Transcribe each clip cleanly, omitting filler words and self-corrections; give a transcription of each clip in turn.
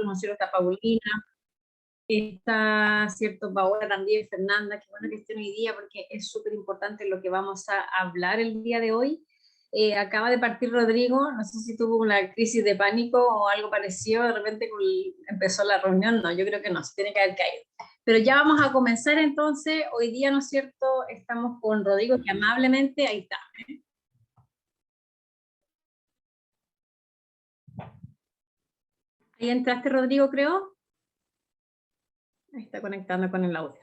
¿no es cierto? Está Paulina, está, ¿cierto? Paola también, Fernanda, qué bueno que estén hoy día porque es súper importante lo que vamos a hablar el día de hoy. Acaba de partir Rodrigo, no sé si tuvo una crisis de pánico o algo parecido, de repente empezó la reunión, no, yo creo que no, se tiene que haber caído. Pero ya vamos a comenzar entonces, hoy día, ¿no es cierto? Estamos con Rodrigo, que amablemente, ahí está. Ahí entraste, Rodrigo, creo. Ahí está conectando con el audio.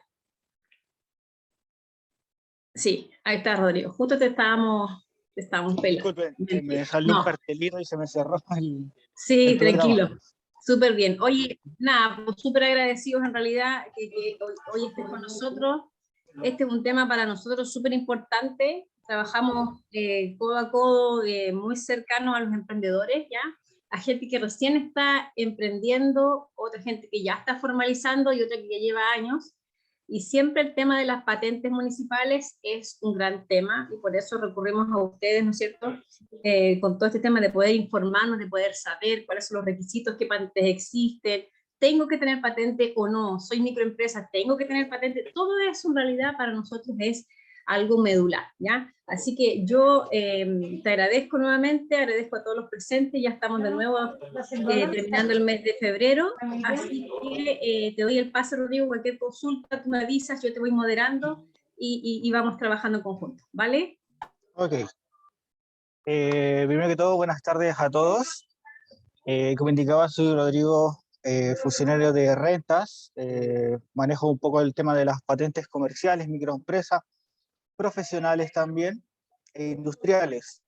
Sí, ahí está, Rodrigo. Justo te estábamos pelando. Disculpen, me salió un cartelito y se me cerró Sí, el programa. tranquilo. Súper bien. Oye, nada, pues súper agradecidos en realidad que hoy estés con nosotros. Este es un tema para nosotros súper importante. Trabajamos codo a codo, muy cercanos a los emprendedores, ¿ya? A gente que recién está emprendiendo, otra gente que ya está formalizando y otra que ya lleva años. Y siempre el tema de las patentes municipales es un gran tema y por eso recurrimos a ustedes, ¿no es cierto? Con todo este tema de poder informarnos, de poder saber cuáles son los requisitos, qué patentes existen, tengo que tener patente o no, soy microempresa, tengo que tener patente, todo eso en realidad para nosotros es algo medular, ¿ya? Así que yo te agradezco nuevamente, agradezco a todos los presentes, ya estamos de nuevo terminando el mes de febrero, así que te doy el paso, Rodrigo, cualquier consulta, tú me avisas, yo te voy moderando y vamos trabajando en conjunto, ¿vale? Ok. Primero que todo, buenas tardes a todos. Como indicaba, soy Rodrigo, funcionario de rentas. Manejo un poco el tema de las patentes comerciales, microempresas, profesionales también, e industriales.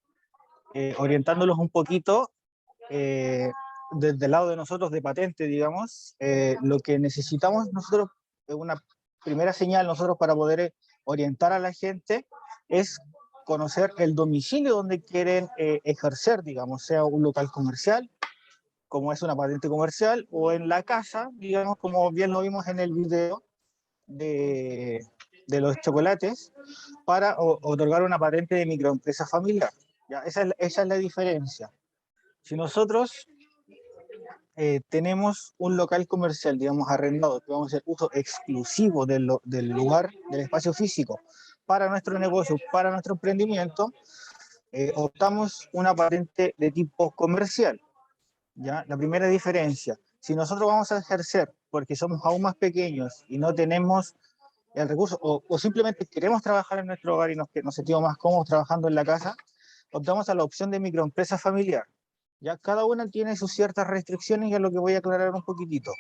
Orientándolos un poquito desde el lado de nosotros de patente, digamos, lo que necesitamos nosotros, una primera señal nosotros para poder orientar a la gente es conocer el domicilio donde quieren ejercer, digamos, sea un local comercial, como es una patente comercial, o en la casa, digamos, como bien lo vimos en el video de los chocolates, para otorgar una patente de microempresa familiar. ¿Ya? Esa es la diferencia. Si nosotros tenemos un local comercial, digamos, arrendado, que vamos a hacer uso exclusivo del lugar, del espacio físico, para nuestro negocio, para nuestro emprendimiento, optamos una patente de tipo comercial. ¿Ya? La primera diferencia, si nosotros vamos a ejercer porque somos aún más pequeños y no tenemos el recurso, o simplemente queremos trabajar en nuestro hogar y nos sentimos más cómodos trabajando en la casa, optamos a la opción de microempresa familiar. Ya cada una tiene sus ciertas restricciones y es lo que voy a aclarar un poquitito.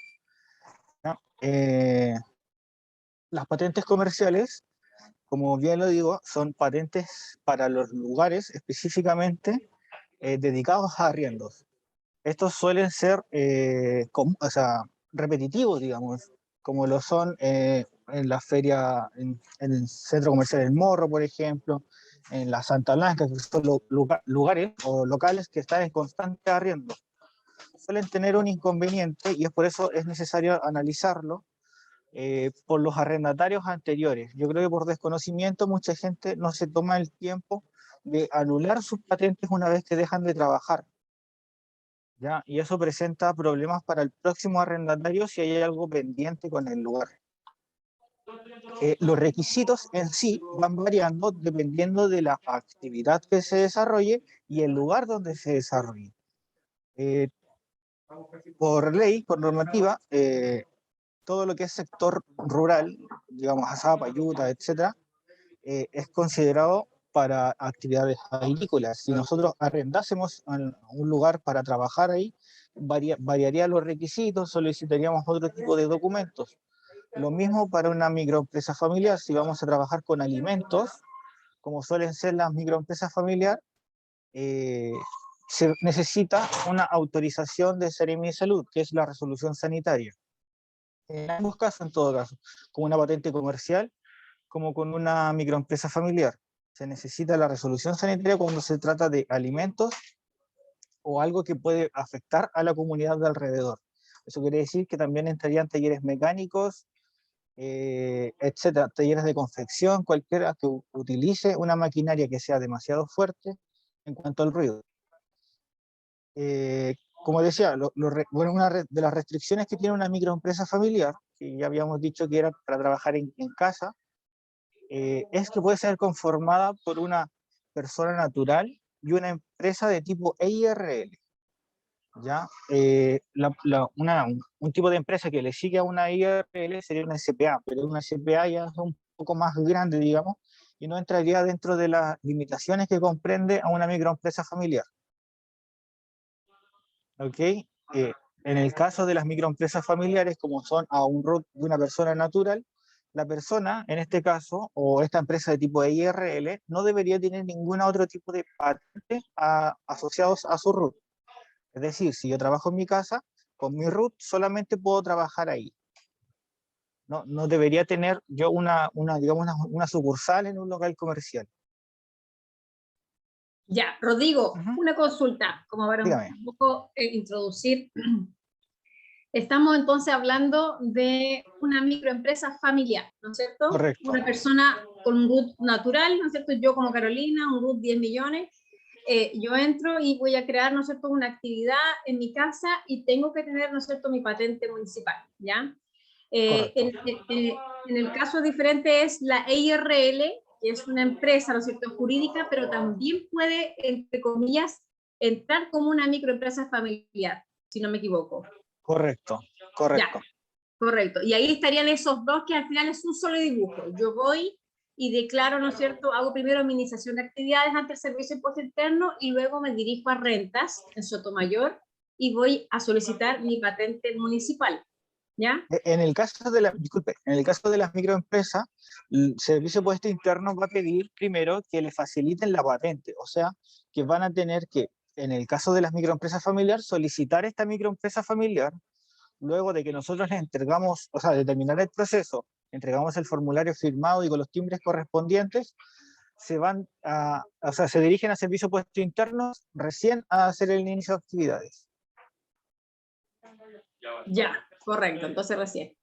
Las patentes comerciales, como bien lo digo, son patentes para los lugares específicamente dedicados a arriendos. Estos suelen ser o sea, repetitivos, digamos, como lo son en la feria, en el centro comercial El Morro, por ejemplo, en la Santa Blanca, que son lugares o locales que están en constante arriendo. Suelen tener un inconveniente y es por eso es necesario analizarlo por los arrendatarios anteriores. Yo creo que por desconocimiento mucha gente no se toma el tiempo de anular sus patentes una vez que dejan de trabajar. ¿Ya? Y eso presenta problemas para el próximo arrendatario si hay algo pendiente con el lugar. Los requisitos en sí van variando dependiendo de la actividad que se desarrolle y el lugar donde se desarrolle. Por ley, por normativa, todo lo que es sector rural, digamos Azapa, Utah, etcétera, es considerado para actividades agrícolas. Si nosotros arrendásemos un lugar para trabajar ahí, variaría los requisitos, solicitaríamos otro tipo de documentos. Lo mismo para una microempresa familiar, si vamos a trabajar con alimentos, como suelen ser las microempresas familiares, se necesita una autorización de Seremi de Salud, que es la resolución sanitaria. En ambos casos, en todo caso, como una patente comercial, como con una microempresa familiar. Se necesita la resolución sanitaria cuando se trata de alimentos o algo que puede afectar a la comunidad de alrededor. Eso quiere decir que también entrarían talleres mecánicos, etcétera, talleres de confección, cualquiera que utilice una maquinaria que sea demasiado fuerte en cuanto al ruido. como decía, bueno, de las restricciones que tiene una microempresa familiar, que ya habíamos dicho que era para trabajar en casa, es que puede ser conformada por una persona natural y una empresa de tipo EIRL. ¿Ya? Un tipo de empresa que le sigue a una IRL sería una SPA, pero una SPA ya es un poco más grande, digamos, y no entraría dentro de las limitaciones que comprende a una microempresa familiar. ¿Ok? En el caso de las microempresas familiares, como son a un RUT de una persona natural, la persona, en este caso, o esta empresa de tipo IRL, no debería tener ningún otro tipo de patente asociados a su RUT. Es decir, si yo trabajo en mi casa, con mi root solamente puedo trabajar ahí. No, no debería tener yo digamos, una sucursal en un local comercial. Ya, Rodrigo, Ujú. una consulta, como para Dígame. un poco introducir. Estamos entonces hablando de una microempresa familiar, ¿no es cierto? Correcto. Una persona con un root natural, ¿no es cierto? Yo como Carolina, un root 10 millones, yo entro y voy a crear, ¿no es cierto?, una actividad en mi casa y tengo que tener, ¿no es cierto?, mi patente municipal, ¿ya? Correcto. En el caso diferente es la EIRL, que es una empresa, ¿no es cierto?, jurídica, pero también puede, entre comillas, entrar como una microempresa familiar, si no me equivoco. Correcto. Ya, Correcto. correcto. Y ahí estarían esos dos que al final es un solo dibujo. Yo voy y declaro, ¿no es cierto? Hago primero mi iniciación de actividades ante el Servicio de Impuesto Interno y luego me dirijo a rentas en Sotomayor y voy a solicitar mi patente municipal. ¿Ya? En el caso disculpe, en el caso de las microempresas, el Servicio de Impuesto Interno va a pedir primero que le faciliten la patente, o sea, que van a tener que, en el caso de las microempresas familiares, solicitar esta microempresa familiar. Luego de que nosotros le entregamos, o sea, de terminar el proceso, entregamos el formulario firmado y con los timbres correspondientes, o sea, se dirigen a servicios de puestos internos recién a hacer el inicio de actividades. Ya, correcto, entonces recién.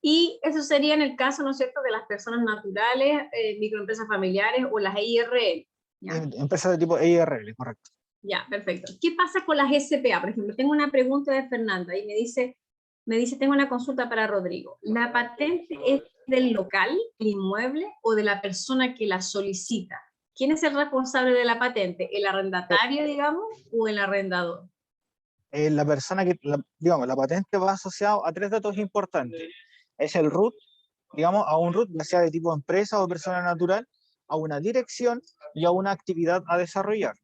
Y eso sería en el caso, ¿no es cierto?, de las personas naturales, microempresas familiares o las EIRL. ¿Ya? Empresas de tipo EIRL, correcto. Ya, perfecto. ¿Qué pasa con las SPA? Por ejemplo, tengo una pregunta de Fernanda y me dice, tengo una consulta para Rodrigo. ¿La patente es del local, el inmueble o de la persona que la solicita? ¿Quién es el responsable de la patente? ¿El Eh, arrendatario, digamos, o el arrendador? la persona digamos, la patente va asociado a tres datos importantes. Es el RUT, digamos, a un RUT, ya sea de tipo empresa o persona natural, a una dirección y a una actividad a desarrollar.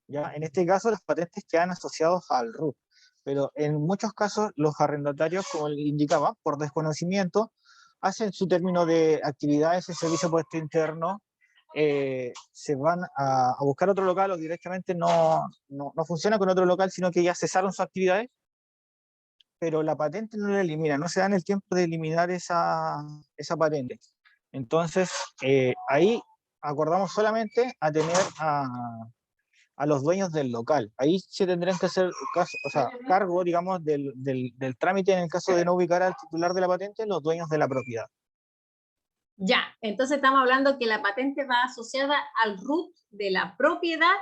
¿Ya? En este caso, las patentes quedan asociados al RUT, pero en muchos casos los arrendatarios, como le indicaba, por desconocimiento, hacen su término de actividades en servicio puesto interno, se van a buscar otro local o directamente no funciona con otro local, sino que ya cesaron sus actividades, pero la patente no la elimina, no se dan el tiempo de eliminar esa patente. Entonces, ahí acordamos solamente a tener a los dueños del local. Ahí se tendrían que hacer caso, o sea, cargo, digamos, del trámite en el caso de no ubicar al titular de la patente, los dueños de la propiedad. Ya, entonces estamos hablando que la patente va asociada al RUT de la propiedad,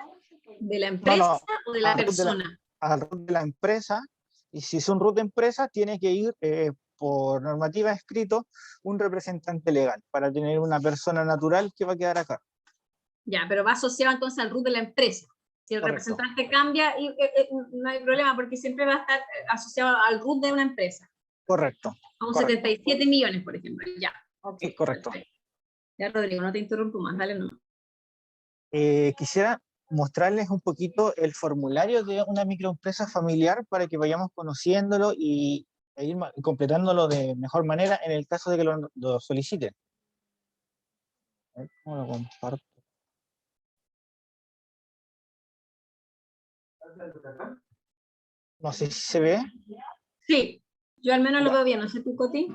de la No, empresa no, o de la al RUT persona. al RUT de la empresa, y si es un RUT de empresa, tiene que ir por normativa escrito un representante legal para tener una persona natural que va a quedar acá. Ya, pero va asociado entonces al RUT de la empresa. Si el Correcto, representante cambia, no hay problema porque siempre va a estar asociado al RUT de una empresa. correcto, A un correcto. 77 millones, por ejemplo. Ya, ok, Sí, correcto. perfecto. Ya, Rodrigo, no te interrumpo más, dale no. Quisiera mostrarles un poquito el formulario de una microempresa familiar para que vayamos conociéndolo e ir completándolo de mejor manera en el caso de que lo soliciten. A ver, ¿cómo lo comparto? No sé si se ve. Sí, yo al menos lo Ya, veo bien, no sé tú, Coti.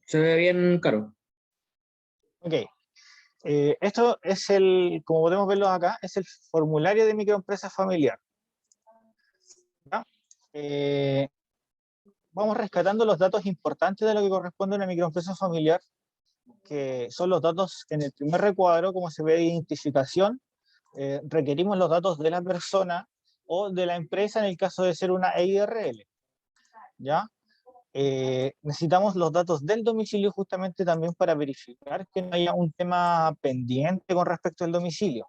Se ve bien caro. ok. Esto es como podemos verlo acá, es el formulario de microempresa familiar. ¿Ya? Vamos rescatando los datos importantes de lo que corresponde a una microempresa familiar, que son los datos en el primer recuadro, como se ve de identificación. Requerimos los datos de la persona o de la empresa en el caso de ser una EIRL, ¿ya? Necesitamos los datos del domicilio justamente también para verificar que no haya un tema pendiente con respecto al domicilio,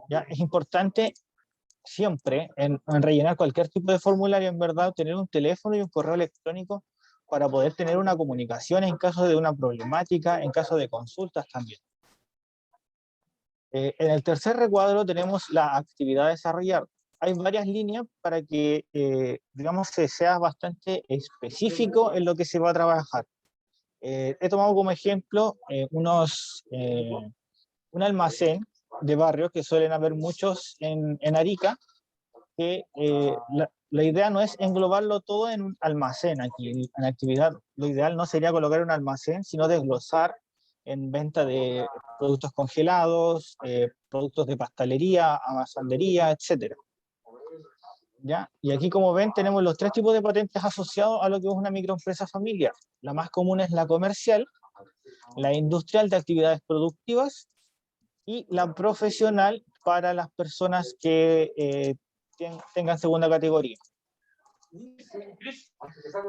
¿ya? Es importante siempre en rellenar cualquier tipo de formulario, en verdad, tener un teléfono y un correo electrónico para poder tener una comunicación en caso de una problemática, en caso de consultas también. En el tercer recuadro tenemos la actividad a desarrollar. Hay varias líneas para que, digamos, se sea bastante específico en lo que se va a trabajar. He tomado como ejemplo un almacén de barrio, que suelen haber muchos en Arica, que la idea no es englobarlo todo en un almacén aquí, en actividad. Lo ideal no sería colocar un almacén, sino desglosar en venta de productos congelados, productos de pastelería, amasandería, etc. ¿Ya? Y aquí, como ven, tenemos los tres tipos de patentes asociados a lo que es una microempresa familiar. La más común es la comercial, la industrial de actividades productivas y la profesional para las personas que tengan segunda categoría.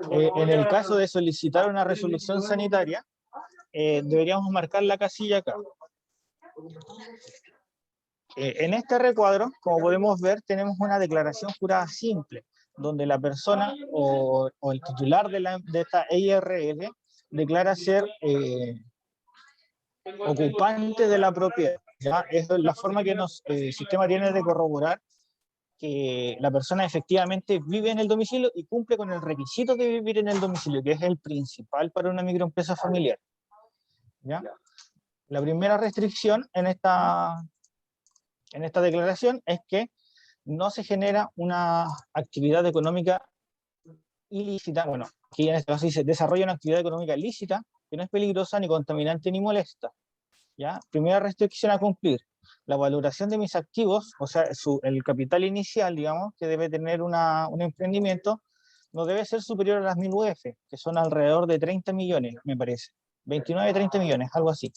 En el caso de solicitar una resolución sanitaria, deberíamos marcar la casilla acá. En este recuadro, como podemos ver, tenemos una declaración jurada simple, donde la persona o el titular de esta EIRL declara ser ocupante de la propiedad. ¿Ya? Es la forma que el sistema tiene de corroborar que la persona efectivamente vive en el domicilio y cumple con el requisito de vivir en el domicilio, que es el principal para una microempresa familiar. ¿Ya? La primera restricción en esta declaración es que no se genera una actividad económica ilícita, bueno, aquí en este caso dice, desarrolla una actividad económica lícita que no es peligrosa, ni contaminante, ni molesta. ¿Ya? Primera restricción a cumplir, la valoración de mis activos, o sea, el capital inicial, digamos, que debe tener un emprendimiento, no debe ser superior a las 1000 UF, que son alrededor de 30 millones, me parece. 29, 30 millones, algo así.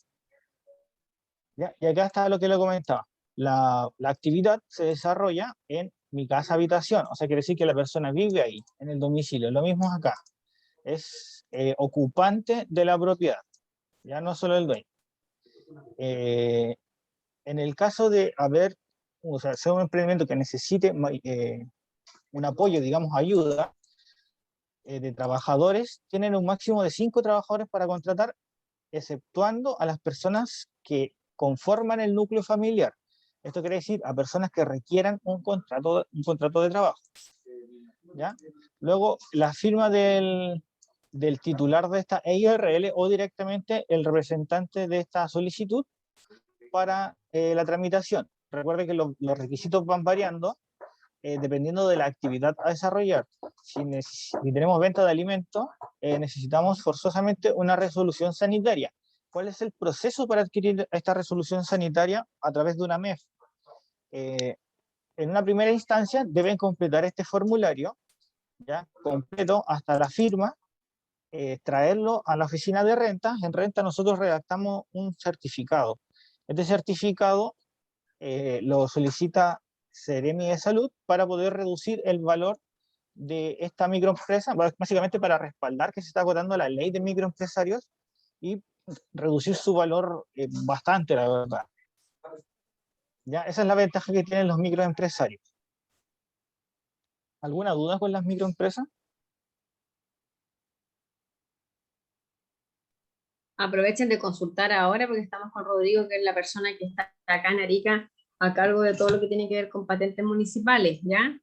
¿Ya? Y acá está lo que le comentaba. La actividad se desarrolla en mi casa habitación, o sea, quiere decir que la persona vive ahí, en el domicilio. Lo mismo acá. Es ocupante de la propiedad, ya no solo el dueño. En el caso de ser un emprendimiento que necesite un apoyo, digamos, ayuda de trabajadores, tienen un máximo de 5 trabajadores para contratar, exceptuando a las personas que conforman el núcleo familiar. Esto quiere decir a personas que requieran un contrato de trabajo. ¿Ya? Luego, la firma del titular de esta EIRL o directamente el representante de esta solicitud para la tramitación. Recuerde que los requisitos van variando dependiendo de la actividad a desarrollar. Si tenemos venta de alimentos, necesitamos forzosamente una resolución sanitaria. ¿Cuál es el proceso para adquirir esta resolución sanitaria? A través de una MEF. En una primera instancia deben completar este formulario, ¿ya? Completo hasta la firma, traerlo a la oficina de renta. En renta nosotros redactamos un certificado. Este certificado lo solicita Seremi de Salud para poder reducir el valor de esta microempresa, básicamente para respaldar que se está agotando la ley de microempresarios y reducir su valor bastante, la verdad. ¿Ya? Esa es la ventaja que tienen los microempresarios. ¿Alguna duda con las microempresas? Aprovechen de consultar ahora porque estamos con Rodrigo, que es la persona que está acá en Arica a cargo de todo lo que tiene que ver con patentes municipales, ¿ya?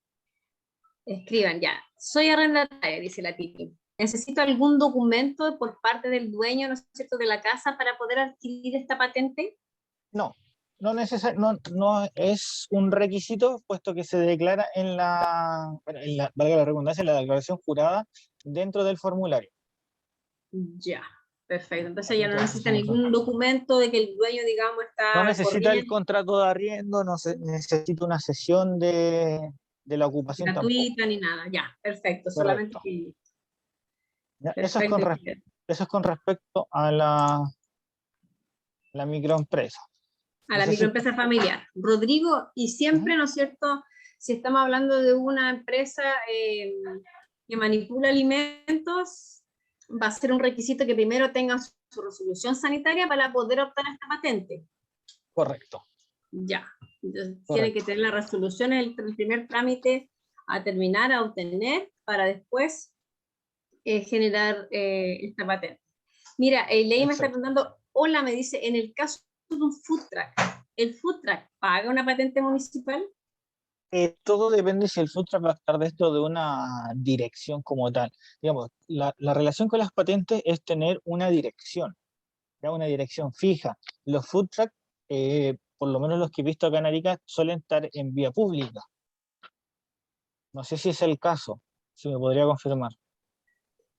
Escriban ya. Soy arrendataria, dice la Titi. ¿Necesito algún documento por parte del dueño, ¿no es cierto?, de la casa para poder adquirir esta patente? No, no es un requisito, puesto que se declara valga la redundancia, en la declaración jurada dentro del formulario. Ya, perfecto. Entonces ya no necesita ningún documento de que el dueño, digamos, No está necesita el contrato de arriendo, no necesita una sesión de la ocupación tampoco. gratuita ni nada. Ya, perfecto. Solamente Correcto. que... ¿Ya? Perfecto. Eso es con respecto a la la microempresa. A No la sé si- microempresa familiar. Rodrigo, y siempre, ¿no es cierto? Si estamos hablando de una empresa que manipula alimentos, va a ser un requisito que primero tengan su resolución sanitaria para poder optar a esta patente. Correcto. Ya. Entonces, tiene Correcto. que tener la resolución, el primer trámite a terminar, a obtener, para después generar esta patente. Mira, Ley me está Exacto. preguntando, hola, me dice, en el caso de un food truck, ¿el food truck paga una patente municipal? Todo depende si el food truck va a estar dentro de una dirección como tal. Digamos, la relación con las patentes es tener una dirección, ya una dirección fija. Los food truck, por lo menos los que he visto acá en Arica, suelen estar en vía pública. No sé si es el caso, si me podría confirmar.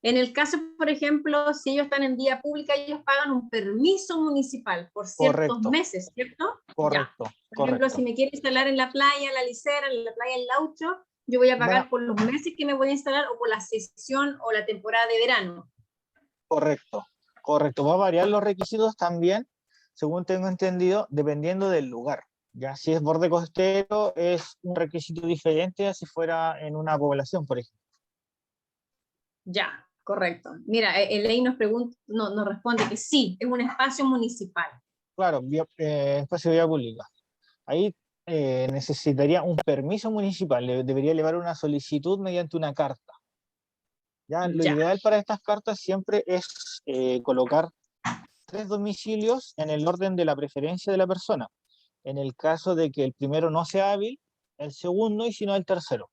En el caso, por ejemplo, si ellos están en vía pública, ellos pagan un permiso municipal por ciertos Correcto, meses, ¿cierto? Ya. correcto, Por ejemplo, si correcto. me quiero instalar en la playa, en la Licera, en la playa El Laucho, yo voy a Van pagar a- por los meses que me voy a instalar o por la sesión o la temporada de verano. correcto, correcto. Va a variar los requisitos también, según tengo entendido, dependiendo del lugar. Ya si es borde costero, es un requisito diferente a si fuera en una población, por ejemplo. Ya, correcto. Mira, Elaine nos pregunta, no, nos responde que sí, es un espacio municipal. Claro, espacio de vía pública. Ahí necesitaría un permiso municipal, debería elevar una solicitud mediante una carta. Ya, lo Ya, ideal para estas cartas siempre es colocar 3 domicilios en el orden de la preferencia de la persona. En el caso de que el primero no sea hábil, el segundo y si no el tercero.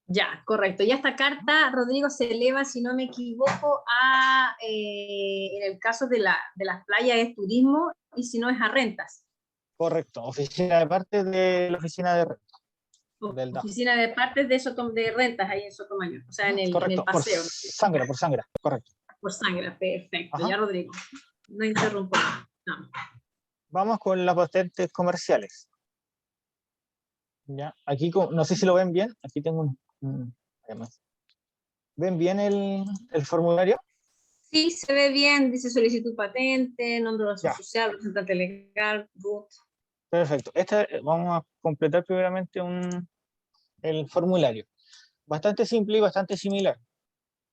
ya, correcto. Y esta carta, Rodrigo, se eleva, si no me equivoco, a, en el caso de las playas es turismo y si no es a rentas. Correcto, oficina de parte de la oficina de renta del DAF. Oficina de partes de rentas ahí en Sotomayor, o sea, en el Correcto, paseo, por sangre, correcto. por sangre, perfecto. Ajá. Ya, Rodrigo, no interrumpo. No. Vamos con las patentes comerciales. ¿Ya? Aquí, no sé si lo ven bien, aquí tengo además. ¿Ven bien el formulario? Sí, se ve bien, dice solicitud patente, nombre de la Ya, social, representante legal, RUT. perfecto. Vamos a completar primeramente el formulario. Bastante simple y bastante similar.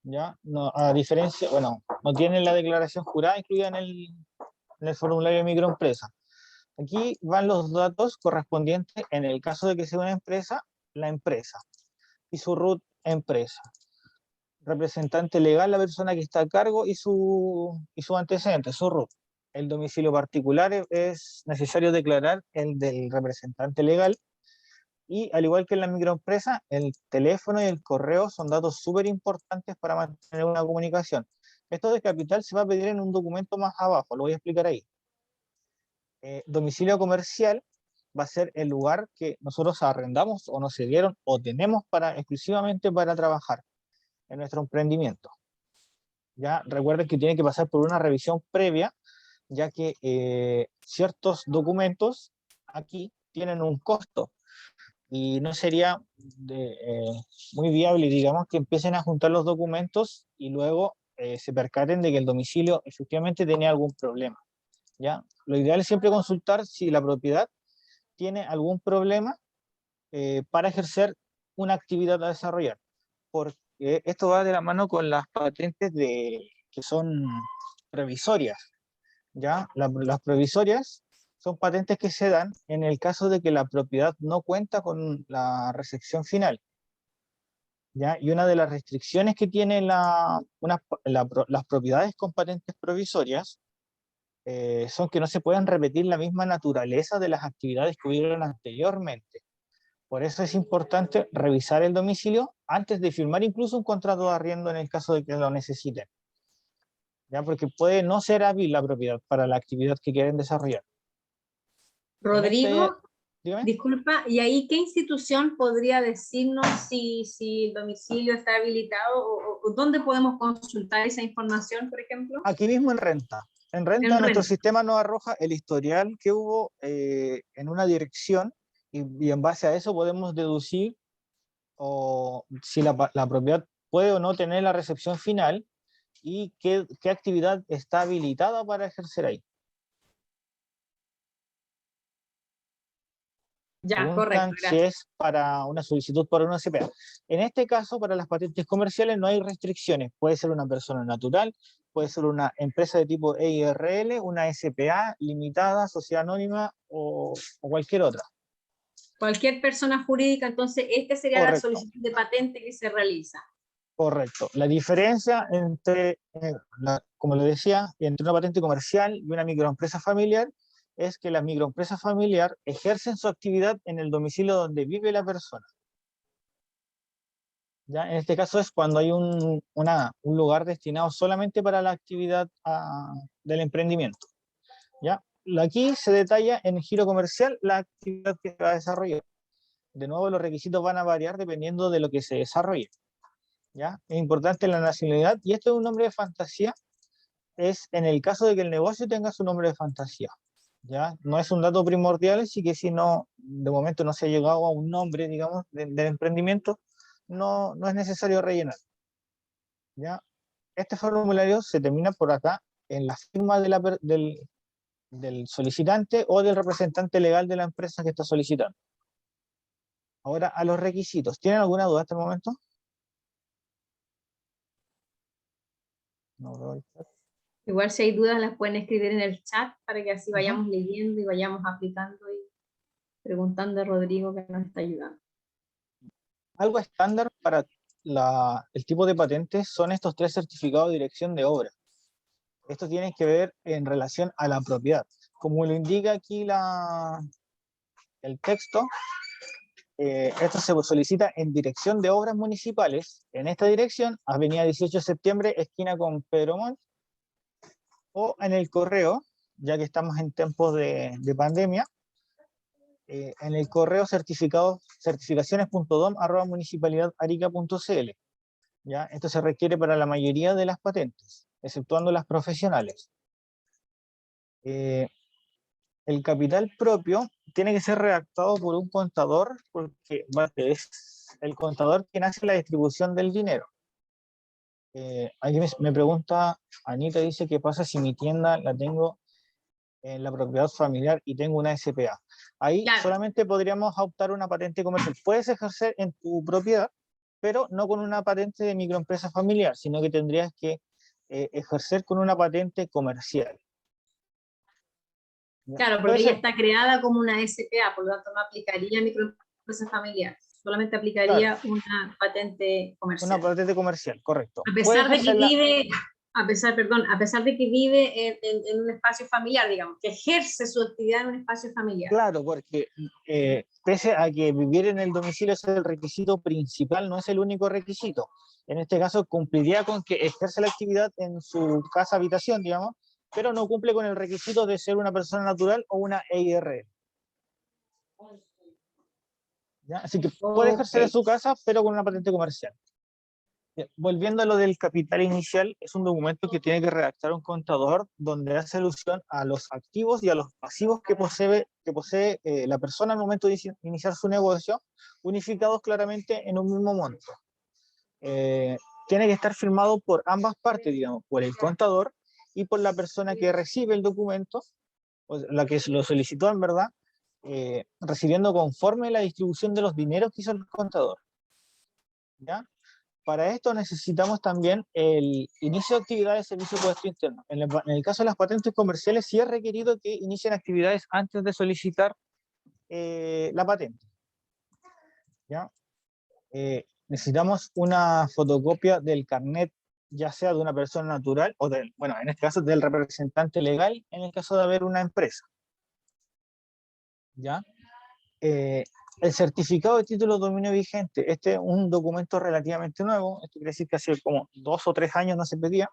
¿Ya? No, a diferencia, bueno, no tiene la declaración jurada incluida en el formulario de microempresa. Aquí van los datos correspondientes, en el caso de que sea una empresa, la empresa y su RUT empresa. Representante legal, la persona que está a cargo y su antecedente, su RUT. El domicilio particular es necesario declarar el del representante legal y al igual que en la microempresa, el teléfono y el correo son datos súper importantes para mantener una comunicación. Esto de capital se va a pedir en un documento más abajo, lo voy a explicar ahí. Domicilio comercial va a ser el lugar que nosotros arrendamos o nos cedieron o tenemos exclusivamente para trabajar en nuestro emprendimiento. Ya recuerden que tiene que pasar por una revisión previa, ya que ciertos documentos aquí tienen un costo y no sería muy viable, digamos, que empiecen a juntar los documentos y luego se percaten de que el domicilio efectivamente tenía algún problema. ¿Ya? Lo ideal es siempre consultar si la propiedad tiene algún problema para ejercer una actividad a desarrollar, porque esto va de la mano con las patentes que son provisorias. ¿Ya? Las provisorias son patentes que se dan en el caso de que la propiedad no cuenta con la recepción final. ¿Ya? Y una de las restricciones que tienen las propiedades con patentes provisorias son que no se pueden repetir la misma naturaleza de las actividades que hubieron anteriormente. Por eso es importante revisar el domicilio antes de firmar incluso un contrato de arriendo en el caso de que lo necesiten. ¿Ya? Porque puede no ser hábil la propiedad para la actividad que quieren desarrollar. Rodrigo, Dígame. disculpa, ¿y ahí qué institución podría decirnos si el domicilio está habilitado o dónde podemos consultar esa información, por ejemplo? Aquí mismo en renta. En renta En nuestro renta. sistema nos arroja el historial que hubo en una dirección y en base a eso podemos deducir o si la propiedad puede o no tener la recepción final y qué actividad está habilitada para ejercer ahí. Ya, Preguntan correcto, si gracias. es para una solicitud por una CPA. En este caso, para las patentes comerciales no hay restricciones. Puede ser una persona natural, puede ser una empresa de tipo EIRL, una SPA limitada, sociedad anónima o cualquier otra. Cualquier persona jurídica, entonces, esta sería la Correcto, solicitud de patente que se realiza. correcto. La diferencia entre, como le decía, entre una patente comercial y una microempresa familiar es que la microempresa familiar ejercen su actividad en el domicilio donde vive la persona. ¿Ya? En este caso es cuando hay un lugar destinado solamente para la actividad del emprendimiento. ¿Ya? Aquí se detalla en el giro comercial la actividad que se va a desarrollar. De nuevo, los requisitos van a variar dependiendo de lo que se desarrolle. ¿Ya? Es importante la nacionalidad, y esto es un nombre de fantasía, es en el caso de que el negocio tenga su nombre de fantasía. ¿Ya? No es un dato primordial, así que si no, de momento no se ha llegado a un nombre, digamos, del emprendimiento, no es necesario rellenar. ¿Ya? Este formulario se termina por acá en la firma del solicitante o del representante legal de la empresa que está solicitando. Ahora, a los requisitos. ¿Tienen alguna duda hasta el momento? No veo el chat. Igual si hay dudas las pueden escribir en el chat para que así Ujú. vayamos leyendo y vayamos aplicando y preguntando a Rodrigo que nos está ayudando. Algo estándar para el tipo de patentes son estos 3 certificados de dirección de obra. Esto tiene que ver en relación a la propiedad. Como lo indica aquí el texto, esto se solicita en dirección de obras municipales, en esta dirección, Avenida 18 de Septiembre, esquina con Pedro Montt, o en el correo, ya que estamos en tiempos de pandemia, en el correo certificaciones.dom@municipalidadarica.cl. ¿Ya? Esto se requiere para la mayoría de las patentes, exceptuando las profesionales. El capital propio tiene que ser redactado por un contador, porque es el contador quien hace la distribución del dinero. Aquí me pregunta, Anita dice, ¿qué pasa si mi tienda la tengo en la propiedad familiar y tengo una SPA? Ahí Claro, solamente podríamos optar una patente comercial. Puedes ejercer en tu propiedad, pero no con una patente de microempresa familiar, sino que tendrías que ejercer con una patente comercial. ¿Ya? claro, Puede porque ella ser, está creada como una SPA, por lo tanto no aplicaría microempresa familiar, solamente claro, aplicaría una patente una comercial. patente comercial, correcto. A Puede pesar de que ejercerla, vive, a pesar de que vive en un espacio familiar, digamos, que ejerce su actividad en un espacio familiar. claro, porque pese a que vivir en el domicilio es el requisito principal, no es el único requisito. En este caso cumpliría con que ejerce la actividad en su casa habitación, digamos, pero no cumple con el requisito de ser una persona natural o una EIR. ¿Ya? Así que puede Ok. ejercer en su casa, pero con una patente comercial. Bien, volviendo a lo del capital inicial, es un documento que tiene que redactar un contador donde hace alusión a los activos y a los pasivos que posee la persona al momento de iniciar su negocio, unificados claramente en un mismo monto. Eh, Tiene que estar firmado por ambas partes, digamos, por el contador y por la persona que recibe el documento, o la que lo solicitó en verdad, recibiendo conforme la distribución de los dineros que hizo el contador. ¿Ya? Para esto necesitamos también el inicio de actividades de servicio de puesto interno. En el caso de las patentes comerciales, sí es requerido que inicien actividades antes de solicitar la patente. ¿Ya? Necesitamos una fotocopia del carnet, ya sea de una persona natural o bueno, en este caso del representante legal, en el caso de haber una empresa. ¿Ya? El certificado de título de dominio vigente, este es un documento relativamente nuevo, esto quiere decir que hace como 2 o 3 años no se pedía,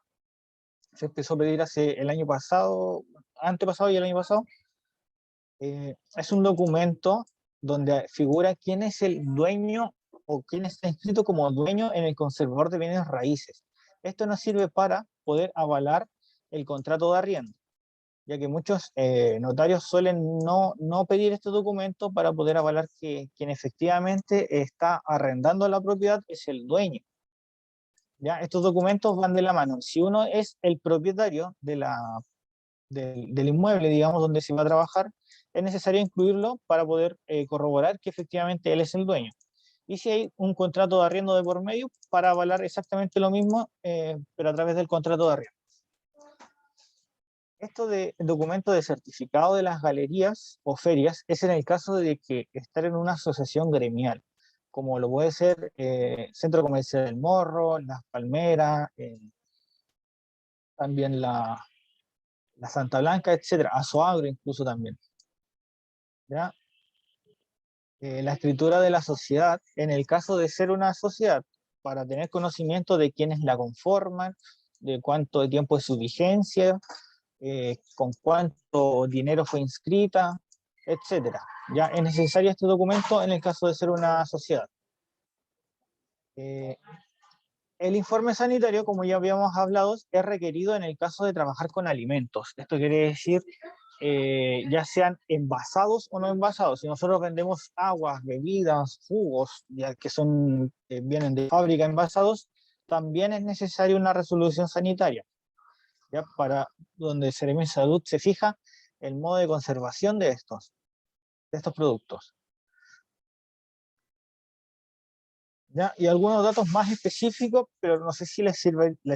se empezó a pedir hace el año pasado, antepasado y el año pasado. Es un documento donde figura quién es el dueño o quién está inscrito como dueño en el conservador de bienes raíces. Esto nos sirve para poder avalar el contrato de arriendo, ya que muchos notarios suelen no pedir este documento para poder avalar que quien efectivamente está arrendando la propiedad es el dueño. ¿ya? Estos documentos van de la mano. Si uno es el propietario del inmueble, digamos, donde se va a trabajar, es necesario incluirlo para poder corroborar que efectivamente él es el dueño. Y si hay un contrato de arriendo de por medio, para avalar exactamente lo mismo, pero a través del contrato de arriendo. Esto de documento de certificado de las galerías o ferias es en el caso de que estar en una asociación gremial, como lo puede ser Centro Comercial del Morro, Las Palmeras, también la Santa Blanca, etcétera, Azoagro incluso también. ¿Ya? La escritura de la sociedad, en el caso de ser una sociedad, para tener conocimiento de quiénes la conforman, de cuánto tiempo es su vigencia, con cuánto dinero fue inscrita, etcétera. Ya es necesario este documento en el caso de ser una sociedad. El informe sanitario, como ya habíamos hablado, es requerido en el caso de trabajar con alimentos. Esto quiere decir, ya sean envasados o no envasados. Si nosotros vendemos aguas, bebidas, jugos, ya que son, vienen de fábrica envasados, también es necesaria una resolución sanitaria, ya para donde el Seremi de Salud se fija el modo de conservación de estos productos. ¿Ya? Y algunos datos más específicos, pero no sé si les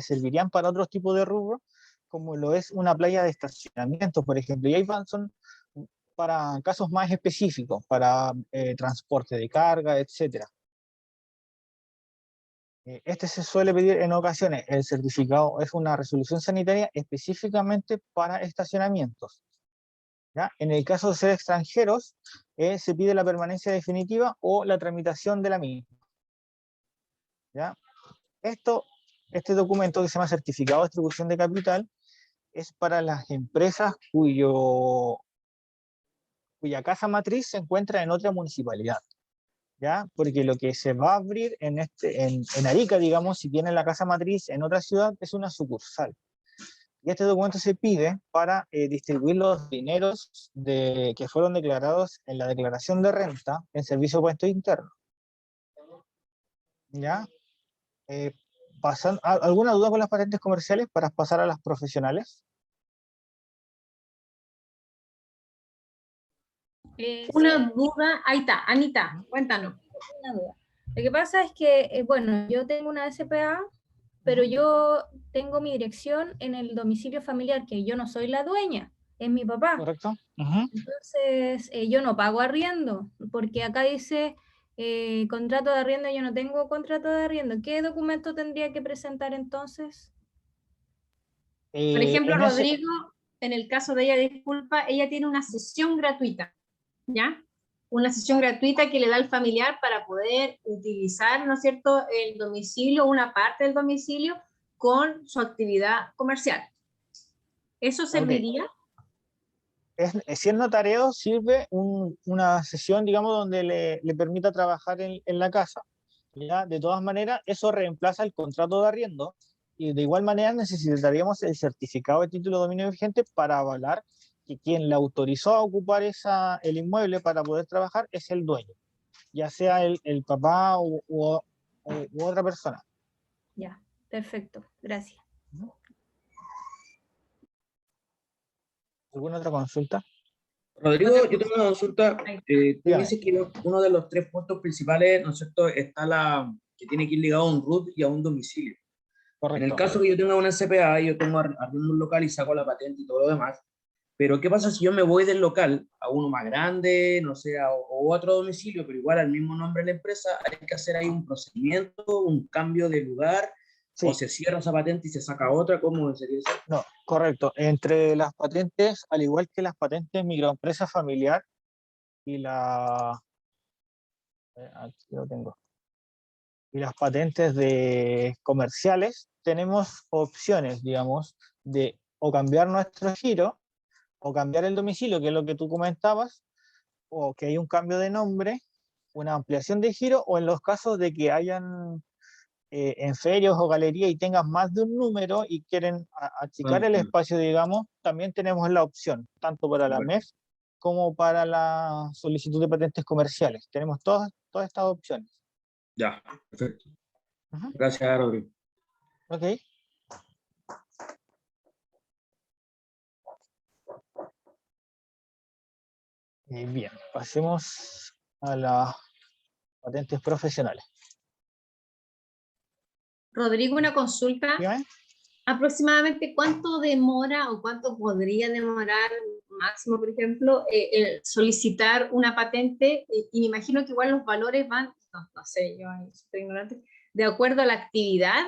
servirían para otros tipos de rubro, como lo es una playa de estacionamiento, por ejemplo. Y ahí son para casos más específicos, para transporte de carga, etc. Este se suele pedir en ocasiones. El certificado es una resolución sanitaria específicamente para estacionamientos. ¿Ya? En el caso de ser extranjeros, se pide la permanencia definitiva o la tramitación de la misma. ¿Ya? Este documento que se llama Certificado de Distribución de Capital es para las empresas cuya casa matriz se encuentra en otra municipalidad, ¿ya? Porque lo que se va a abrir en Arica, digamos, si tiene la casa matriz en otra ciudad, es una sucursal. Y este documento se pide para distribuir los dineros que fueron declarados en la declaración de renta en servicio de puesto interno. ¿Ya? ¿Alguna duda con las patentes comerciales para pasar a las profesionales? Una Sí, duda, ahí está, Anita, cuéntanos. una duda. Lo que pasa es que, bueno, yo tengo una SPA, pero yo tengo mi dirección en el domicilio familiar, que yo no soy la dueña, es mi papá. ¿Correcto? Ujú. Entonces, yo no pago arriendo, porque acá dice contrato de arriendo, yo no tengo contrato de arriendo. ¿Qué documento tendría que presentar entonces? Por ejemplo, En ese, Rodrigo, en el caso de ella, disculpa, ella tiene una sesión gratuita, ¿ya? Una sesión gratuita que le da al familiar para poder utilizar, ¿no es cierto?, el domicilio, una parte del domicilio, con su actividad comercial. ¿Eso ok, serviría? si es notario, sirve una sesión, digamos, donde le permita trabajar en la casa. ¿Ya? De todas maneras, eso reemplaza el contrato de arriendo y de igual manera necesitaríamos el certificado de título de dominio vigente para avalar que quien le autorizó a ocupar el inmueble para poder trabajar es el dueño, ya sea el papá u otra persona. Ya, perfecto, gracias. ¿Alguna otra consulta? Rodrigo, Otra yo tengo cosa. una consulta. Tú me Dígame. dices que uno de los tres puntos principales, ¿no es cierto?, está que tiene que ir ligado a un RUT y a un domicilio. En el Correcto. caso que yo tenga una CPA, yo tengo arriendo un local y saco la patente y todo lo demás, pero ¿qué pasa si yo me voy del local a uno más grande, no sé, o otro domicilio, pero igual al mismo nombre de la empresa? Hay que hacer ahí un procedimiento, un cambio de lugar, o Sí, se cierra esa patente y se saca otra. ¿Cómo sería eso? no, correcto. Entre las patentes, al igual que las patentes microempresa familiar y aquí lo tengo, y las patentes de comerciales, tenemos opciones, digamos, de o cambiar nuestro giro, o cambiar el domicilio, que es lo que tú comentabas, o que hay un cambio de nombre, una ampliación de giro, o en los casos de que hayan en ferias o galerías y tengan más de un número y quieren achicar el espacio, digamos, también tenemos la opción, tanto para la Bueno, MEF como para la solicitud de patentes comerciales. Tenemos todas estas opciones. ya, perfecto. Ujú. Gracias, Rodrigo. Ok. Bien, pasemos a las patentes profesionales. Rodrigo, una consulta. Dígame. ¿Aproximadamente cuánto demora o cuánto podría demorar máximo, por ejemplo, el solicitar una patente? Y me imagino que igual los valores van, no sé, yo ahí soy ignorante, de acuerdo a la actividad,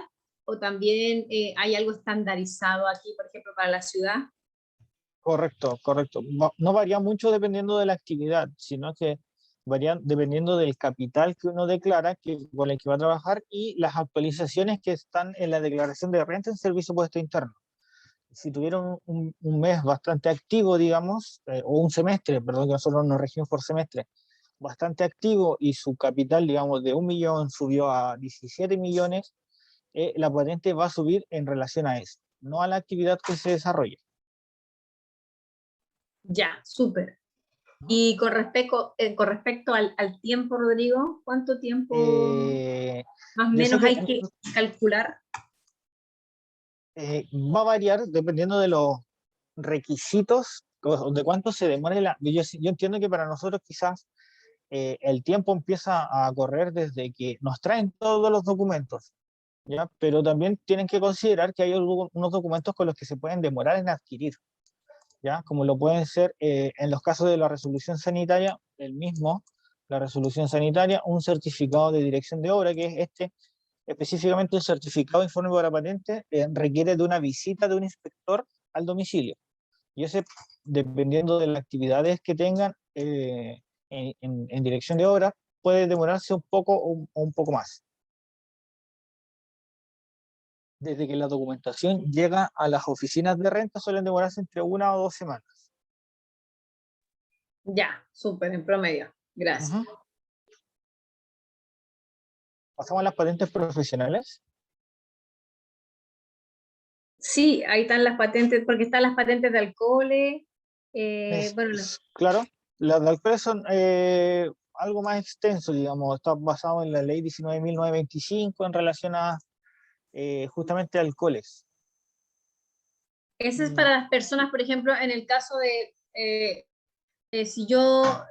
o también hay algo estandarizado aquí, por ejemplo, para la ciudad. Correcto, correcto. No varía mucho dependiendo de la actividad, sino que varían dependiendo del capital que uno declara, con el que va a trabajar, y las actualizaciones que están en la declaración de renta en servicio puesto interno. Si tuvieron un mes bastante activo, digamos, o un semestre, perdón, que nosotros nos regimos por semestre, bastante activo, y su capital, digamos, de 1 millón subió a 17 millones, la patente va a subir en relación a eso, no a la actividad que se desarrolle. Ya, súper. Y con respecto al tiempo, Rodrigo, ¿cuánto tiempo más o Yo sé menos que hay que calcular? va a variar dependiendo de los requisitos, de cuánto se demore yo entiendo que para nosotros quizás el tiempo empieza a correr desde que nos traen todos los documentos, ¿ya? Pero también tienen que considerar que hay unos documentos con los que se pueden demorar en adquirir, ¿ya? Como lo pueden ser en los casos de la resolución sanitaria, la resolución sanitaria, un certificado de dirección de obra, que es específicamente el certificado de informe para patente, requiere de una visita de un inspector al domicilio. Y ese, dependiendo de las actividades que tengan en dirección de obra, puede demorarse un poco o un poco más. Desde que la documentación llega a las oficinas de renta, suelen demorarse entre 1 o 2 semanas. Ya, súper, en promedio. Gracias. Ujú. Pasamos a las patentes profesionales. Sí, ahí están las patentes, porque están las patentes de alcoholes. Bueno, Claro, las de alcoholes son algo más extenso, digamos, está basado en la ley 19.925 en relación a justamente alcoholes. ese es para las personas, por ejemplo, en el caso de si yo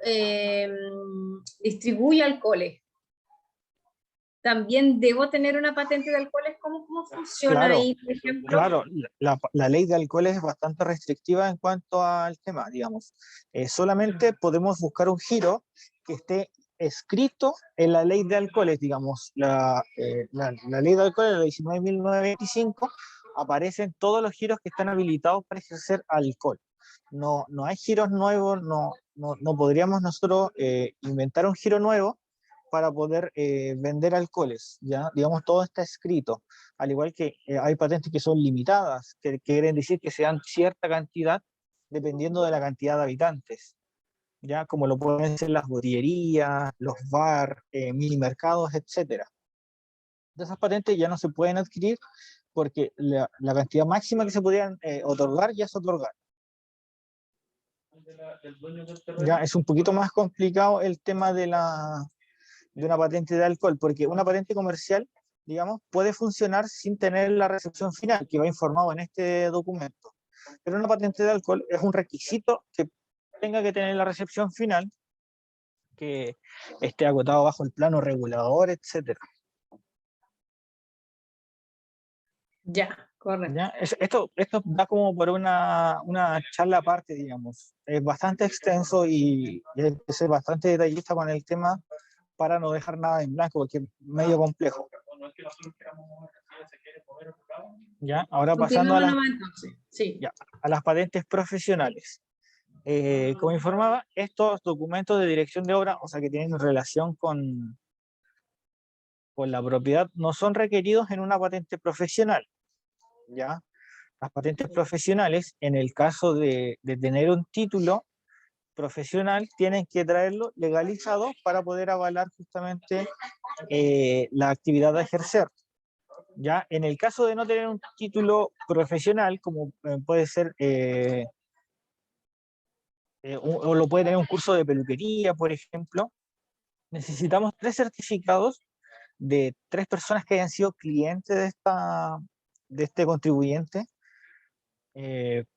distribuyo alcoholes, ¿también debo tener una patente de alcoholes? ¿Cómo funciona Claro, ahí, por ejemplo? claro, la ley de alcoholes es bastante restrictiva en cuanto al tema, digamos. Solamente podemos buscar un giro que esté escrito en la ley de alcoholes, digamos. La ley de alcoholes, la 19.925, aparecen todos los giros que están habilitados para ejercer alcohol. No hay giros nuevos, no podríamos nosotros inventar un giro nuevo para poder vender alcoholes, ¿ya? Digamos, todo está escrito, al igual que hay patentes que son limitadas, que quieren decir que se dan cierta cantidad dependiendo de la cantidad de habitantes, ¿ya? Como lo pueden ser las botillerías, los bar, mini mercados, etc. De esas patentes ya no se pueden adquirir porque la cantidad máxima que se podían otorgar ya se otorgar. Ya es un poquito más complicado el tema de una patente de alcohol, porque una patente comercial, digamos, puede funcionar sin tener la recepción final, que va informado en este documento. Pero una patente de alcohol es un requisito que tenga que tener la recepción final, que esté acotado bajo el plano regulador, etc. Ya, correcto. ¿Ya? Esto da como por una charla aparte, digamos. Es bastante extenso y hay que ser bastante detallista con el tema para no dejar nada en blanco, porque es medio complejo. ¿Ya? Ahora pasando Continuemos nomás entonces. Sí. ya, a las patentes profesionales. Como informaba, estos documentos de dirección de obra, o sea, que tienen relación con la propiedad, no son requeridos en una patente profesional, ¿ya? Las patentes profesionales, en el caso de tener un título profesional, tienen que traerlo legalizado para poder avalar justamente la actividad a ejercer. Ya en el caso de no tener un título profesional, como puede ser, o lo puede tener un curso de peluquería, por ejemplo, necesitamos 3 certificados de 3 personas que hayan sido clientes este contribuyente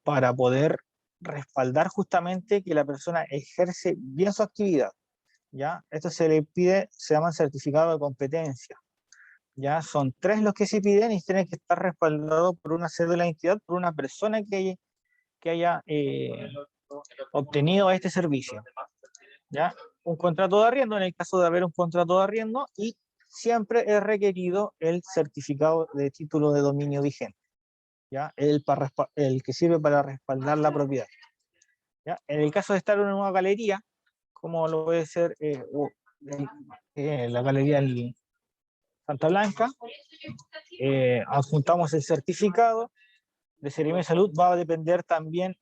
para poder respaldar justamente que la persona ejerce bien su actividad. ¿Ya? Esto se le pide, se llama certificado de competencia. Ya son 3 los que se piden y tienen que estar respaldados por una cédula de identidad, por una persona que haya obtenido este servicio. ¿Ya? Un contrato de arriendo, en el caso de haber un contrato de arriendo, y siempre es requerido el certificado de título de dominio vigente, ¿ya? El que sirve para respaldar la propiedad. ¿Ya? En el caso de estar en una galería, como lo puede ser la galería Santa Blanca, adjuntamos el certificado de Seremi de Salud. Va a depender también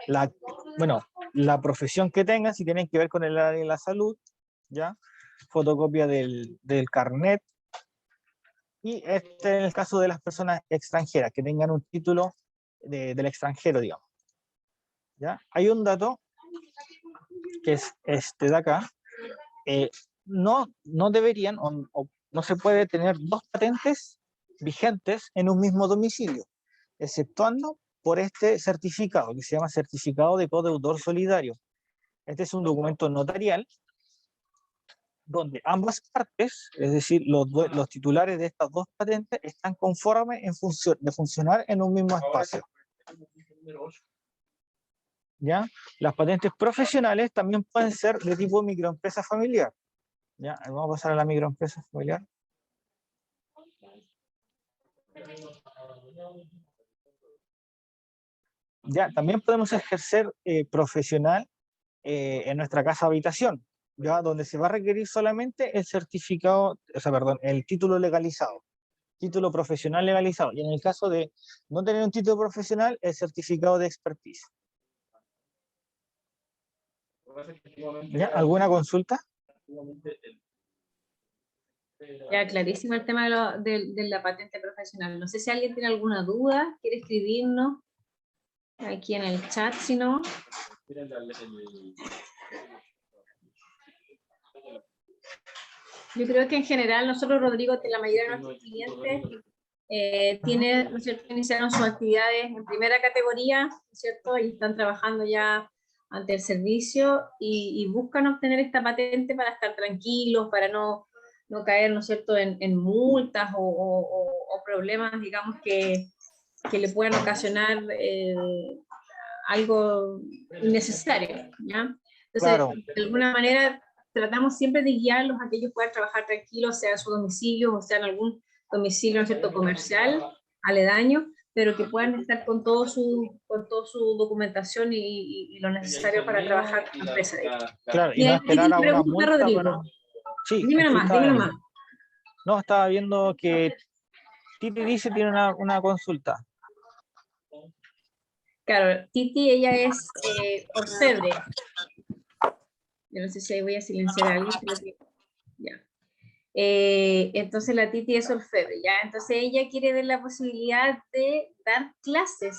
la profesión que tengan, si tienen que ver con el área de la salud, ¿ya? Fotocopia del carnet, y este en el caso de las personas extranjeras, que tengan un título del extranjero, digamos. ¿Ya? Hay un dato, que es este de acá, no deberían, o no se puede tener 2 patentes vigentes en un mismo domicilio, exceptuando por este certificado, que se llama certificado de codeudor solidario. Este es un documento notarial donde ambas partes, es decir, los titulares de estas 2 patentes, están conformes de funcionar en un mismo espacio. ¿Ya? Las patentes profesionales también pueden ser de tipo microempresa familiar. ¿Ya? Vamos a pasar a la microempresa familiar. Ya, también podemos ejercer profesional en nuestra casa habitación, ya, donde se va a requerir solamente el certificado, o sea, perdón, el título legalizado, título profesional legalizado. Y en el caso de no tener un título profesional, el certificado de expertise. ¿Ya? ¿Alguna consulta? Ya, clarísimo el tema de la patente profesional. No sé si alguien tiene alguna duda, quiere escribirnos aquí en el chat, si no. Yo creo que en general nosotros, Rodrigo, la mayoría de nuestros clientes ¿no es cierto?, iniciaron sus actividades en primera categoría, ¿no es cierto?, y están trabajando ya ante el servicio y buscan obtener esta patente para estar tranquilos, para no caer, ¿no es cierto?, en multas o problemas, digamos, que le puedan ocasionar algo innecesario, ¿ya? Entonces, Claro. de alguna manera, tratamos siempre de guiarlos a que ellos puedan trabajar tranquilos, sea en su domicilio o sea en algún domicilio, ¿no es cierto?, comercial, aledaño, pero que puedan estar con toda su documentación y lo necesario para trabajar en la empresa de ellos. Claro, y Mira, no ahí esperar te a una pregunta, multa. Rodrigo. Pero... Sí, Dime aquí nomás, está dime viendo. nomás. No, estaba viendo que Titi dice tiene una consulta. Claro, Titi, ella es orfebre. Yo no sé si ahí voy a silenciar a alguien, pero que... ya. Entonces la Titi es orfebre, ¿ya? Entonces ella quiere ver la posibilidad de dar clases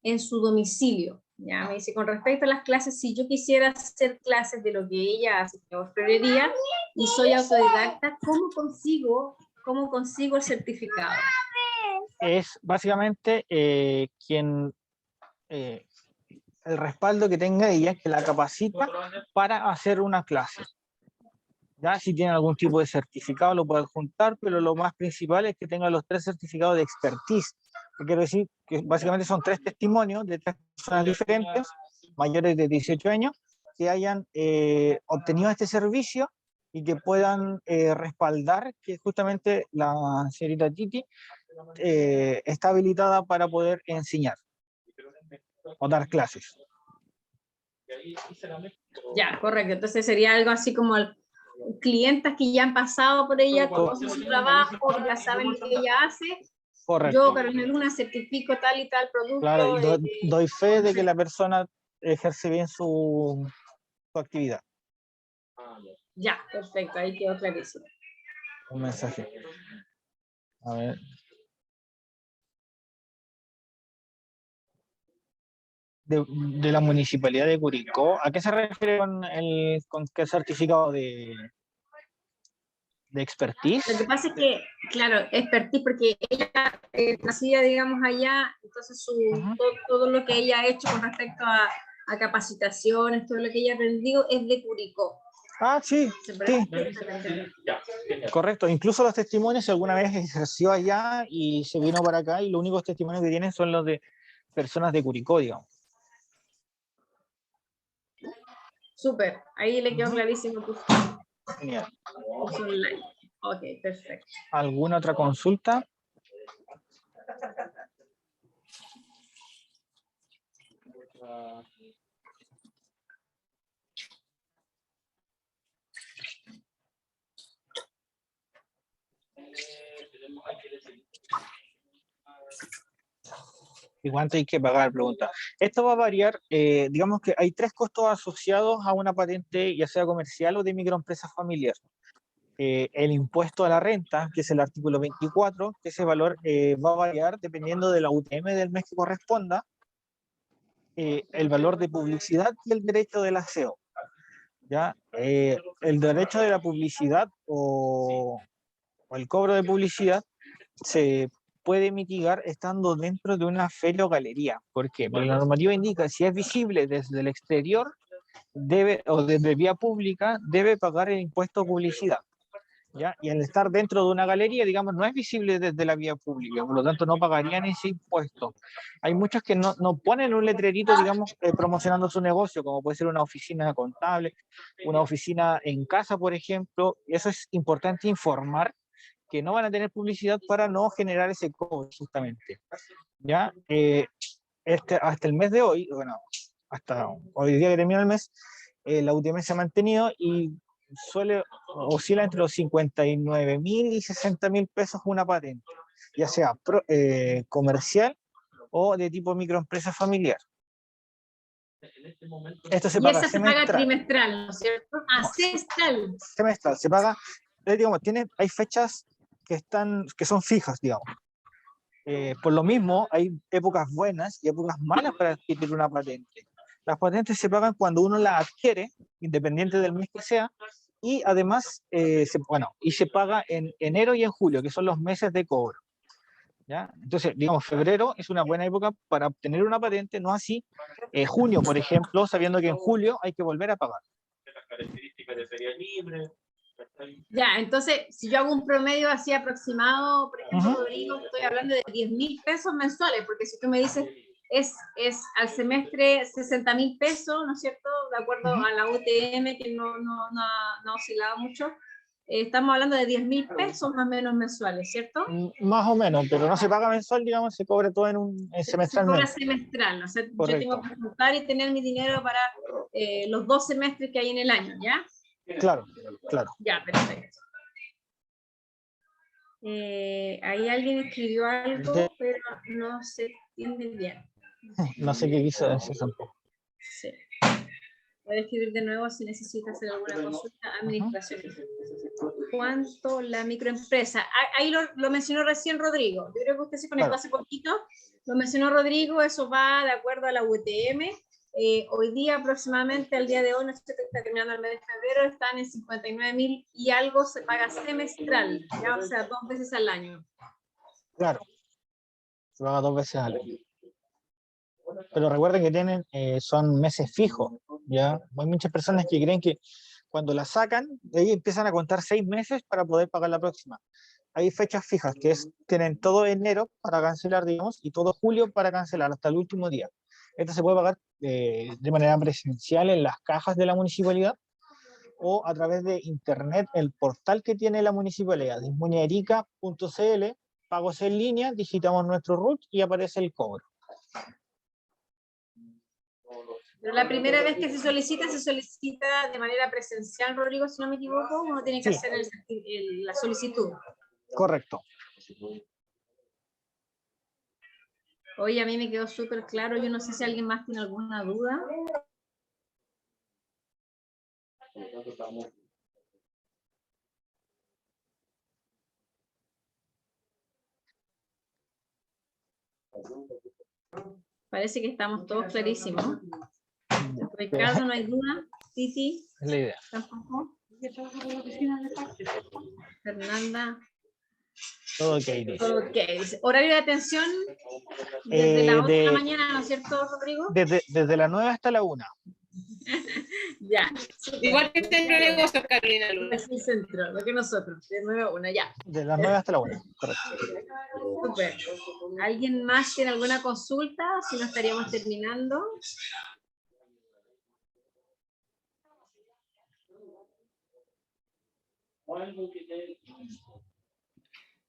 en su domicilio, ¿ya? Me dice, con respecto a las clases, si yo quisiera hacer clases de lo que ella hace, de orfebrería, y soy autodidacta, ¿cómo consigo el certificado? Es básicamente el respaldo que tenga ella, que la capacita para hacer una clase. ¿Ya? Si tiene algún tipo de certificado lo puede adjuntar, pero lo más principal es que tenga los 3 certificados de expertise. Que quiero decir que básicamente son 3 testimonios de 3 personas diferentes, mayores de 18 años, que hayan obtenido este servicio y que puedan respaldar que justamente la señorita Titi está habilitada para poder enseñar o dar clases. Ya, correcto. Entonces sería algo así como clientas que ya han pasado por ella, conocen su trabajo, ya saben lo que ella hace. Correcto. Yo, Carolina Luna, certifico tal y tal producto. Claro, y doy fe de que la persona ejerce bien su actividad. Ya, perfecto, ahí quedó clarísimo. Un mensaje. A ver. De la municipalidad de Curicó, ¿a qué se refiere con qué certificado de de expertise. Lo que pasa es que, claro, expertise, porque ella nacida, digamos, allá, entonces todo lo que ella ha hecho con respecto a capacitaciones, todo lo que ella ha aprendido es de Curicó. Ah, sí, ¿Se sí, parece? correcto. Incluso los testimonios, si alguna vez ejerció allá y se vino para acá, y los únicos testimonios que tienen son los de personas de Curicó, digamos. Súper, ahí le quedó clarísimo tu Genial. curso online. Ok, perfecto. ¿Alguna otra consulta? ¿Y cuánto hay que pagar? Pregunta. Esto va a variar, digamos que hay 3 costos asociados a una patente, ya sea comercial o de microempresa familiar. El impuesto a la renta, que es el artículo 24, que ese valor va a variar dependiendo de la UTM del mes que corresponda, el valor de publicidad y el derecho del aseo. ¿Ya? El derecho de la publicidad o el cobro de publicidad se puede mitigar estando dentro de una feria o galería. ¿Por qué? Porque la normativa indica si es visible desde el exterior o desde vía pública, debe pagar el impuesto de publicidad. ¿Ya? Y al estar dentro de una galería, digamos, no es visible desde la vía pública, por lo tanto no pagarían ese impuesto. Hay muchos que no ponen un letrerito, digamos, promocionando su negocio, como puede ser una oficina contable, una oficina en casa, por ejemplo. Eso es importante informar, que no van a tener publicidad para no generar ese cobro, justamente. ¿Ya? Hasta el mes de hoy, bueno, hasta hoy día que termina el mes, la UTM se ha mantenido y oscila entre los 59.000 y 60.000 pesos una patente, ya sea comercial o de tipo microempresa familiar. Esto se Y paga esa se paga semestral. trimestral, ¿no es cierto? Ah, semestral. Semestral, se paga, digamos, hay fechas que son fijas, digamos. Por lo mismo, hay épocas buenas y épocas malas para adquirir una patente. Las patentes se pagan cuando uno las adquiere, independiente del mes que sea, y además se paga en enero y en julio, que son los meses de cobro. ¿Ya? Entonces, digamos, febrero es una buena época para obtener una patente, no así junio, por ejemplo, sabiendo que en julio hay que volver a pagar. Ya, entonces, si yo hago un promedio así aproximado, por ejemplo, Rodrigo, estoy hablando de 10.000 pesos mensuales, porque si tú me dices, es al semestre 60.000 pesos, ¿no es cierto? De acuerdo a la UTM, que no ha oscilado mucho, estamos hablando de 10.000 pesos más o menos mensuales, ¿cierto? Más o menos, pero no se paga mensual, digamos, se cobra todo semestralmente. Se cobra semestral, o sea, Correcto. yo tengo que juntar y tener mi dinero para los 2 semestres que hay en el año, ¿ya? Claro, claro. Ya, perfecto. Ahí alguien escribió algo, pero no se entiende bien. No sé qué quiso decir tampoco. Sí. Voy a escribir de nuevo si necesita hacer alguna consulta. Administración. ¿Cuánto la microempresa? Ahí lo mencionó recién Rodrigo. Yo creo que usted se conectó hace poquito. Lo mencionó Rodrigo, eso va de acuerdo a la UTM. Hoy día aproximadamente, al día de hoy, no sé si está terminando el mes de febrero, están en 59.000 y algo se paga semestral, ¿ya? O sea, 2 veces al año. Claro, se paga 2 veces al año. Pero recuerden que son meses fijos, ¿ya? Hay muchas personas que creen que cuando la sacan, de ahí empiezan a contar 6 meses para poder pagar la próxima. Hay fechas fijas, tienen todo enero para cancelar, digamos, y todo julio para cancelar hasta el último día. Esto se puede pagar de manera presencial en las cajas de la municipalidad o a través de internet, el portal que tiene la municipalidad, es muñerica.cl, pagos en línea, digitamos nuestro RUT y aparece el cobro. Pero la primera vez que se solicita de manera presencial, Rodrigo, si no me equivoco, uno tiene que hacer la solicitud. Correcto. Oye, a mí me quedó súper claro, yo no sé si alguien más tiene alguna duda. Parece que estamos todos clarísimos. Ricardo, no hay duda. Titi, es la idea. tampoco. Fernanda. Todo ok, dice. Ok. Horario de atención desde las 8 de la mañana, ¿no es cierto, Rodrigo? Desde las 9 hasta la 1. Ya. Igual que el centro de negocios, Carolina Luna. Es el centro, lo que nosotros, de 9 a 1, ya. De las 9 hasta la 1, correcto. Súper. ¿Alguien más tiene alguna consulta? Si no, estaríamos terminando.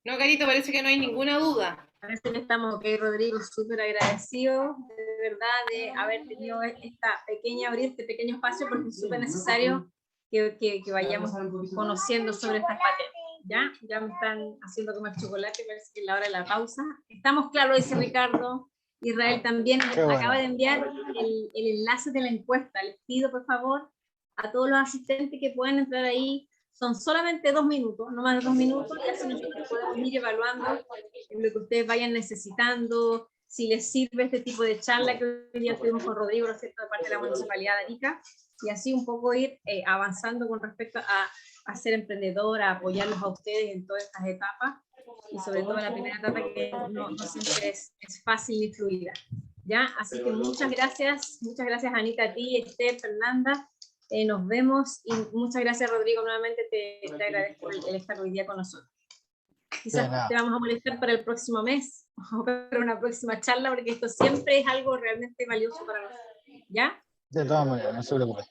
No, Carito, parece que no hay ninguna duda. Parece que estamos ok, Rodrigo, súper agradecido de verdad de haber tenido este pequeño espacio, porque es súper necesario que vayamos conociendo sobre estas patentes. Ya me están haciendo comer chocolate, parece que es la hora de la pausa. Estamos claros, dice Ricardo. Israel también acaba de enviar el enlace de la encuesta. Les pido, por favor, a todos los asistentes que puedan entrar ahí. Son solamente 2 minutos, no más de 2 minutos, y así nosotros podemos ir evaluando lo que ustedes vayan necesitando, si les sirve este tipo de charla que hoy día tuvimos con Rodrigo, ¿no es cierto?, de parte de la Municipalidad de Arica, y así un poco ir avanzando con respecto a ser emprendedor, a apoyarlos a ustedes en todas estas etapas, y sobre todo la primera etapa que no siempre es fácil ni fluida. ¿Ya? Así que muchas gracias Anita, a ti, Esther, Fernanda. Nos vemos y muchas gracias, Rodrigo, nuevamente te agradezco el estar hoy día con nosotros. Quizás te vamos a molestar para el próximo mes o para una próxima charla, porque esto siempre es algo realmente valioso para nosotros. ¿Ya? De todas maneras, no se preocupe.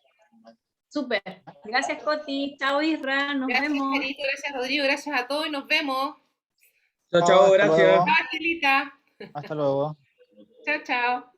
Súper. Gracias, Coti. Chao, Isra. Nos vemos. Gracias, Carito. Gracias, Rodrigo. Gracias a todos y nos vemos. Chao, chao, gracias. Chao, Angelita. Hasta luego. Chao, chao.